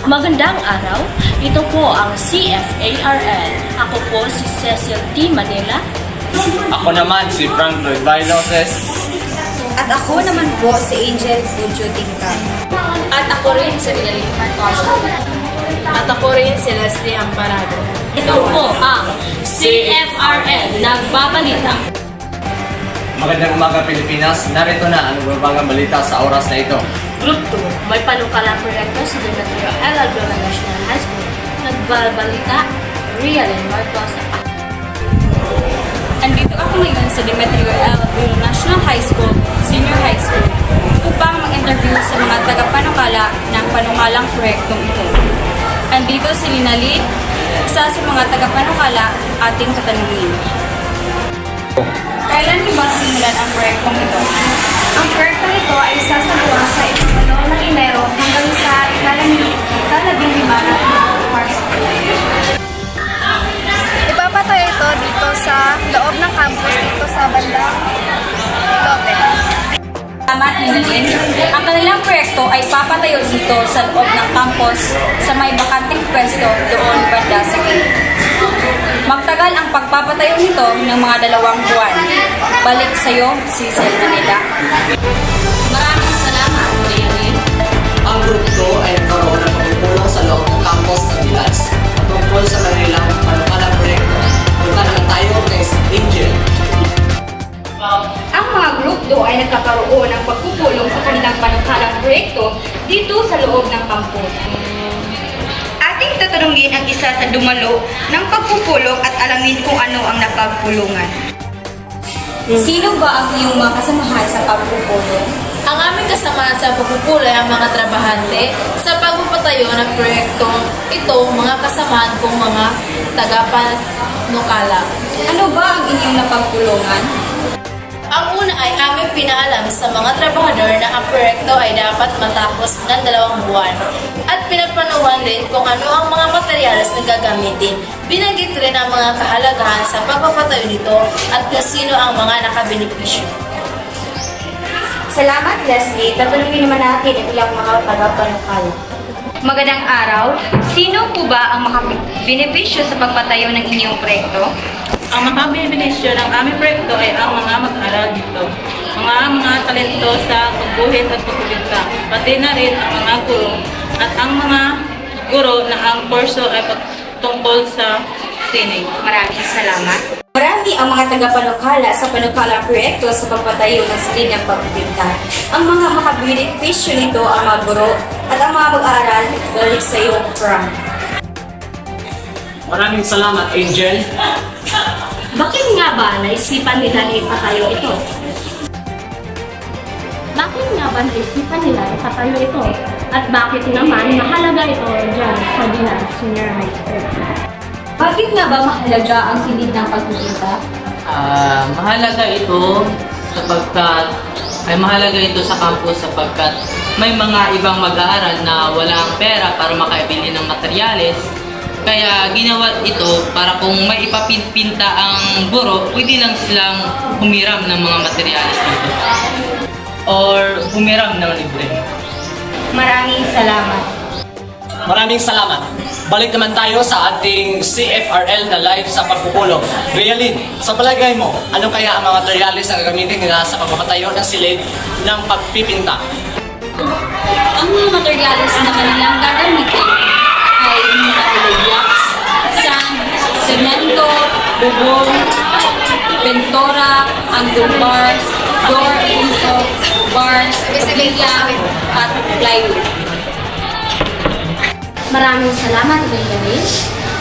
Magandang araw, ito po ang CFARL. Ako po si Cecil T. Manila. Ako naman si Frank Lloyd Bailoses. At ako naman po si Angel Pujo Tingka. At ako rin si Rinalyn Marcos. At ako rin si Leslie Amparado. Ito po ang CFRL Nagbabalita. Magandang umaga Pilipinas, narito na ang babagang balita sa oras na ito. Group 2, may panukalang proyekto sa Demetrio L. Aldona National High School. Nagbabalita, Rinalyn Marcos. Andito ako ngayon sa Demetrio L. Aldona National High School, Senior High School, upang mag-interview sa mga tagapanukala ng panukalang proyektong ito. Andito si Linali, isa sa mga tagapanukala ating tatanungin. Kailan niyo ba simulan ang proyektong ito? Ang proyektong ito ay sasagawa sa ika-8 ng Enero hanggang sa ika-15 ng Marso. Ipapatayo ito dito sa loob ng campus dito sa bandang Lote. Salamat, Linalyn. Ang kanilang proyekto ay papatayo dito sa loob ng campus sa may bakanting pwesto doon banda sa gate. Magtagal ang pagpapatayo nito ng mga 2 buwan. Balik sa iyo, Cecil Manila. Maraming salamat, Rinalyn. Ang Group 2 ay nagkaroon ng pagpupulong sa loob ng campus ng Gilas tungkol sa kanilang panukalang proyekto. Punta naman tayo kay Angel. Ang mga Group 2 ay nagkakaroon ng pagpupulong sa kanilang panukalang proyekto dito sa loob ng campus. Ating tatanungin ang isa sa dumalo ng pagpupulong at alamin kung ano ang napagpulungan. Sino ba ang iyong mga kasamahan sa pagpupulong? Ang aming kasama sa pagpupulay ang mga trabahante sa pagpapatayo ng proyektong ito, mga kasamahan kong mga tagapanukala. Ano ba ang inyong napagpulungan? Ang una ay aming pinaalam sa mga trabahador na ang proyekto ay dapat matapos ng 2 buwan at pinagplanuhan din kung ano ang mga materyales na gagamitin. Binanggit rin ang mga kahalagahan sa pagpapatayo nito at kung sino ang mga nakabenepisyo. Salamat, Leslie. Tatanungin naman natin ang ilang mga tagapanukala. Magandang araw. Sino po ba ang makabenepisyo sa pagpatayo ng inyong proyekto? Ang makabenepisyo ng aming proyekto ay ang mga mag-aaral dito. Mga talento sa pagguhit at pagbibigka. Pati na rin ang mga guro at ang mga guro na ang kurso ay tungkol sa sining. Maraming salamat. Marami ang mga tagapanukala sa panukalang proyekto sa pagpatayo ng salinyang pagbibigka. Ang mga makabenepisyo nito ang mga guro at ang mga mag-aaral. Balik sa iyo, Frank. Maraming salamat, Angel. Bakit nga ba naisipan nila na ipatayo ito? Bakit nga ba naisipan nila ipatayo ito? At bakit naman mahalaga ito dyan sa Gilas Senior High School? Bakit nga ba mahalaga ang silid ng pagbibigka? Mahalaga ito mahalaga ito sa campus sapagkat may mga ibang mag-aaral na walang pera para makabili ng materyales. Kaya ginawa ito para kung may ipapinta ang guro, pwede lang silang humiram ng mga materyales dito. Or humiram ng libre. Maraming salamat. Maraming salamat. Balik naman tayo sa ating CFRL na live sa pagpupulong. Rinalyn, sa palagay mo, ano kaya ang mga materyales na gagamitin nila sa pagpapatayo ng silid ng pagpipinta? Ang mga materyales na kanilang gagamitin ay mga blocks, sand, semento, bubong, pintura, angle bars, door, insult, bars, tabila, at plywood. Maraming salamat, Rinalyn.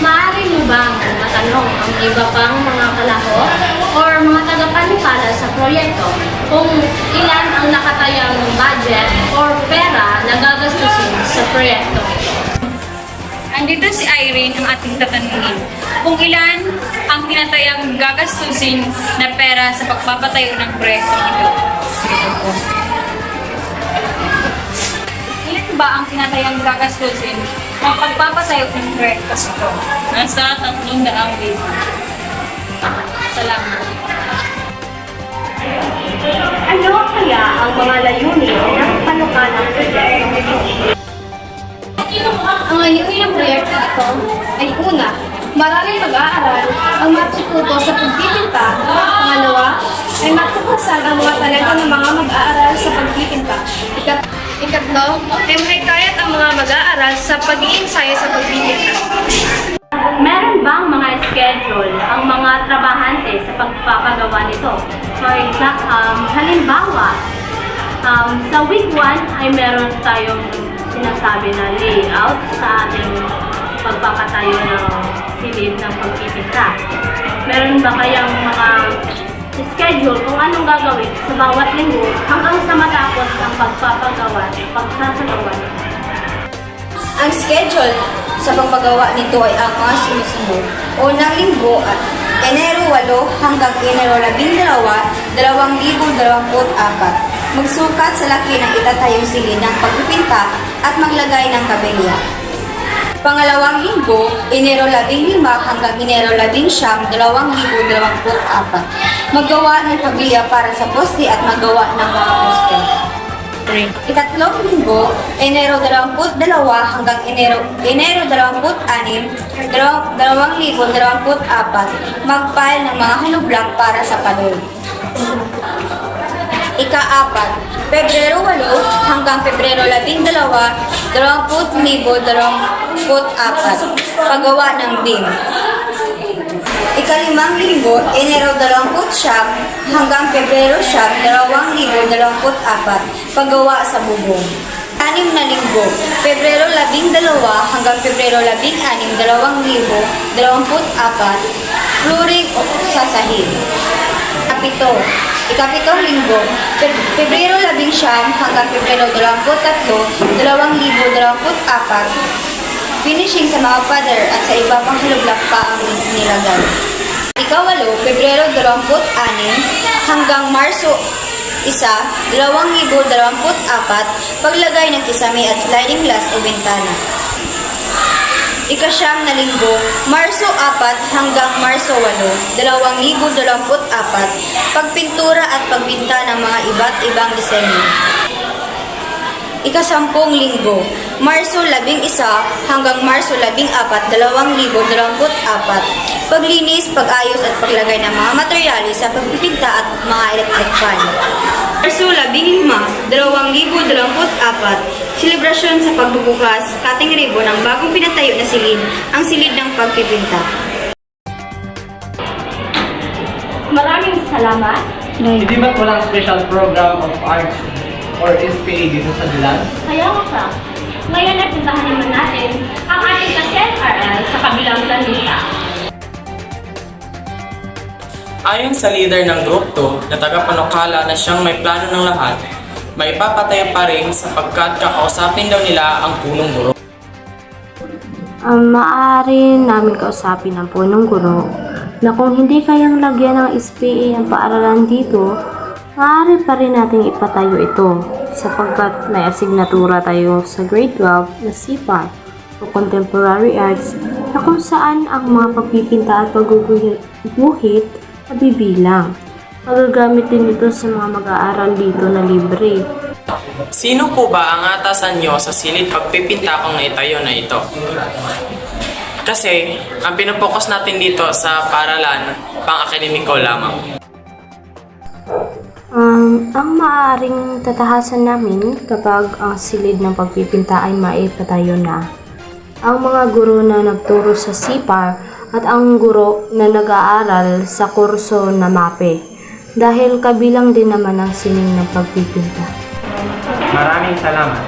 Maaari mo bang matanong ang iba pang mga kalahok or mga tagapanukala sa proyekto kung ilan ang nakatayang budget or pera na gagastusin sa proyekto ito? Andito si Irene ang ating tatanungin. Kung ilan ang tinatayang gagastusin na pera sa pagpapatayo ng proyekto ito? Ilan ba ang tinatayang gagastusin ng pagpapatayo ng proyekto ito? Nasa 300,000. Salamat. Ano kaya ang mga layunin ng panukalang proyekto ito? Ang layunin ng proyekto ito ay una, maraming mag-aaral ang matututo sa pagpipinta. Pangalawa, ay matuklasan ang mga talento ng mga mag-aaral sa pagpipinta. Ikatlo, ay mahikayat ang mga mag-aaral sa pag-iinsayo sa pagpipinta. Meron bang mga schedule ang mga trabahante sa pagpapagawa nito? For example, halimbawa, sa week 1 ay meron tayong sinasabi na layout sa ating pagpapatayo ng silid ng pagpipinta. Meron ba kayang mga schedule kung anong gagawin sa bawat linggo hanggang sa matapos ang pagpapagawa at pagsasagawa nito? Ang schedule sa pagpagawa nito ay ang mga sumusunod. Unang linggo at Enero 8 hanggang Enero 12, 2024. Magsukat sa laki ng itatayong silid ng pagpipinta at maglagay ng kabelya. Pangalawang linggo, Enero 15 hanggang Enero 19, 2024. Maggawa ng kabelya para sa poste at maggawa ng mga poste. Ikatlong linggo, Enero 22 hanggang Enero 26, 2024, mag-file ng mga haloblak para sa padol. Ika-4, Pebrero 8 hanggang Pebrero 12, 2024, paggawa ng BIM. Ika-5 linggo, Enero 29 hanggang Pebrero 2024, paggawa sa bubong. 6 na linggo, Pebrero 12 hanggang Pebrero 16, 2024, flooring sa sahig. Ikapitong linggo, Pebrero 11 hanggang Pebrero 23, 2024, finishing sa mga pader at sa iba pang haloblak pa ang nilagay. Ika-8, Pebrero 26 hanggang Marso 1, 2024, paglagay ng kisame at sliding glass o bintana. Ika-9 na linggo, Marso 4 hanggang Marso 8, 2024, pagpintura at pagbinta ng mga iba't ibang disenyo. Ika-10 linggo, Marso 11 hanggang Marso 14, 2024, paglinis, pag-ayos at paglagay ng mga materyales sa pagpipinta at mga electric fan. Marso 15, 2024, selebrasyon sa pagbubukas, cutting ribbon ng bagong pinatayo na silid, ang silid ng pagpipinta. Maraming salamat. Hindi ba't walang special program of arts or SPA dito sa Dilan? Kaya nga sa, ngayon ay puntahan naman natin ang ating ka-CFRL sa kabilang planeta. Ayon sa leader ng Group 2 na taga-panukala na siyang may plano ng lahat, may papatayo pa rin sapagkat kakausapin daw nila ang punong guro. Maaari namin kausapin ang punong guro na kung hindi kayang lagyan ng SPA ang paaralan dito, maaari pa rin nating ipatayo ito sapagkat may asignatura tayo sa grade 12 na CPAR o Contemporary Arts na kung saan ang mga pagpipinta at pagguguhit na bibilang. Magagamit din ito sa mga mag-aaral dito na libre. Sino po ba ang atasan nyo sa silid pagpipinta kung naitayo na ito? Kasi, ang pinapokus natin dito sa paaralan, pang-akademiko lamang. Ang maaaring tatahasan namin kapag ang silid ng pagpipinta ay maipatayo na. Ang mga guro na nagturo sa CPAR at ang guro na nag-aaral sa kurso na MAPE dahil kabilang din naman ang sining ng pagpipinta. Maraming salamat.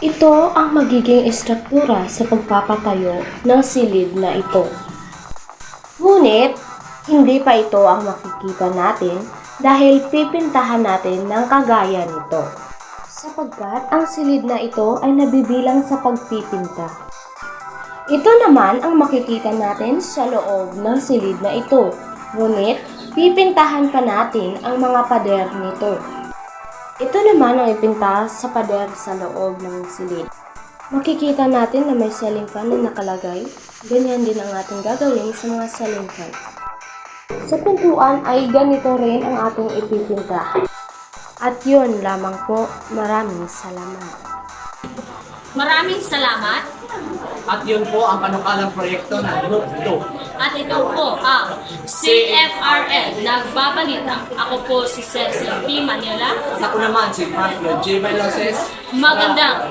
Ito ang magiging estruktura sa pagpapatayo ng silid na ito. Ngunit, hindi pa ito ang makikita natin dahil pipintahan natin ng kagaya nito. Sapagkat ang silid na ito ay nabibilang sa pagpipinta. Ito naman ang makikita natin sa loob ng silid na ito. Ngunit, pipintahan pa natin ang mga pader nito. Ito naman ang ipinta sa pader sa loob ng silid. Makikita natin na may ceiling fan na nakalagay. Ganyan din ang ating gagawin sa mga ceiling fan. Sa pintuan ay ganito rin ang ating ipipinta. At yun lamang po. Maraming salamat. Maraming salamat. At yun po ang panukalang proyekto ng Group 2. At ito po ang CFRL Nagbabalita. Ako po si Cecil P. Manila. At ako naman si Mark J. Bailoses. Magandang